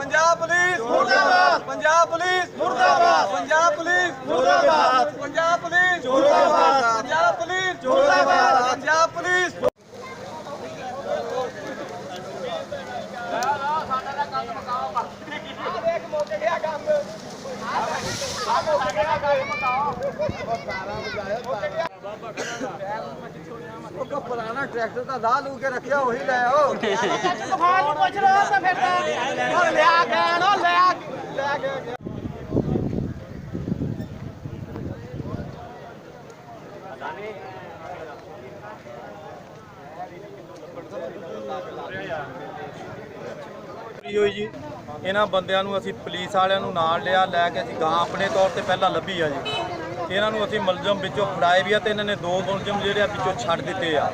Punjab police मुर्दाबाद, Punjab police मुर्दाबाद, Punjab police मुर्दाबाद, पंजाब पुलिस मुर्दाबाद, पंजाब पुलिस मुर्दाबाद, पंजाब पुलिस। पुराना ट्रैक्टर का ला लू के रखिया वही ले आओ। तूफान ਨੂੰ ਪੁੱਛ ਲੋ ਤਾਂ ਫਿਰ ਤਾਂ ਲਿਆ ਗੈਣ ਲੈ ਗਿਆ। ਹੋਈ ਜੀ ਇਹਨਾਂ ਬੰਦਿਆਂ ਨੂੰ ਅਸੀਂ ਪੁਲਿਸ ਵਾਲਿਆਂ ਨੂੰ ਨਾਲ ਲਿਆ ਲੈ ਕੇ ਅਸੀਂ ਗਾਂ ਆਪਣੇ ਤੌਰ ਤੇ ਪਹਿਲਾਂ ਲੱਭੀ ਆ ਜੀ। ਇਹਨਾਂ ਨੂੰ ਅਸੀਂ ਮੁਲਜ਼ਮ ਵਿੱਚੋਂ ਫੜਾਏ ਵੀ ਆ ਤੇ ਇਹਨਾਂ ਨੇ 2 ਮੁਲਜ਼ਮ ਜਿਹੜੇ ਆ ਵਿੱਚੋਂ ਛੱਡ ਦਿੱਤੇ ਆ।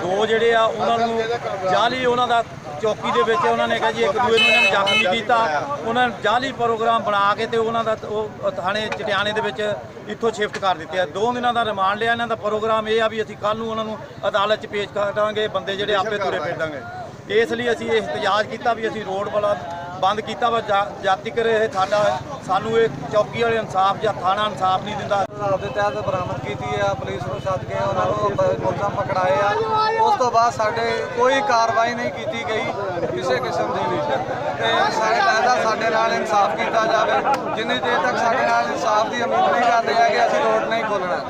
2 ਜਿਹੜੇ ਆ ਉਹਨਾਂ ਨੂੰ ਜਾਲੀ ਉਹਨਾਂ ਦਾ ਚੌਕੀ ਦੇ ਵਿੱਚ ਉਹਨਾਂ ਨੇ ਕਿਹਾ ਜੀ ਇੱਕ ਦੂਏ ਨੂੰ ਇਹਨਾਂ ਨੇ ਜ਼ਖਮੀ ਕੀਤਾ। ਉਹਨਾਂ ਨੇ ਜਾਲੀ ਪ੍ਰੋਗਰਾਮ ਬਣਾ ਕੇ ਤੇ ਉਹਨਾਂ ਦਾ ਉਹ ਥਾਣੇ ਚਟਿਆਣੇ ਦੇ ਵਿੱਚ ਇੱਥੋਂ ਸ਼ਿਫਟ ਕਰ ਦਿੱਤੇ ਆ। 2 ਦਿਨਾਂ ਦਾ ਰਿਮਾਂਡ ਲਿਆ। ਇਹਨਾਂ ਦਾ ਪ੍ਰੋਗਰਾਮ ਇਹ ਆ ਵੀ ਅਸੀਂ ਕੱਲ੍ਹ ਨੂੰ ਉਹਨਾਂ ਨੂੰ ਅਦਾਲਤ 'ਚ ਪੇਸ਼ ਕਰਾਂਗੇ। ਬੰਦੇ ਜਿਹੜੇ ਆਪੇ ਤੁਰੇ ਫਿਰਦਾਂਗੇ। ਇਸ ਲਈ ਅਸੀਂ ਇਹ ਇhtਜਾਜ ਕੀਤਾ ਵੀ ਅਸੀਂ ਰੋਡ ਵਾਲਾ ਬੰਦ ਕੀਤਾ ਵਾ। ਜਾਤੀ ਕਰ ਇਹ ਸਾਨੂੰ ਇਹ ਚੌਕੀ ਵਾਲੇ ਇਨਸਾਫ ਜਾਂ ਥਾਣਾ ਇਨਸਾਫ ਨਹੀਂ ਦਿੰਦਾ। ਦੇ ਤਹਿਤ ਬਰਾਮਦ ਕੀਤੀ ਆ, ਪੁਲਿਸ ਨੂੰ ਸੱਦ ਕੇ ਉਹਨਾਂ ਨੂੰ ਮੁਲਜ਼ਮ ਪਕੜਾਏ ਆ। ਉਸ ਤੋਂ ਬਾਅਦ ਸਾਡੇ ਕੋਈ ਕਾਰਵਾਈ ਨਹੀਂ ਕੀਤੀ ਗਈ ਕਿਸੇ ਕਿਸਮ ਦੀ ਵੀ ਤੇ ਸਾਡੇ ਨਾਲ ਇਨਸਾਫ ਕੀਤਾ ਜਾਵੇ। ਜਿੰਨੀ ਦੇਰ ਤੱਕ ਸਾਡੇ ਨਾਲ ਇਨਸਾਫ ਦੀ ਉਮੀਦ ਨਹੀਂ ਕਰਦੇ ਹੈਗੇ ਅਸੀਂ ਰੋਡ ਨਹੀਂ ਖੋਲ੍ਹਣਾ।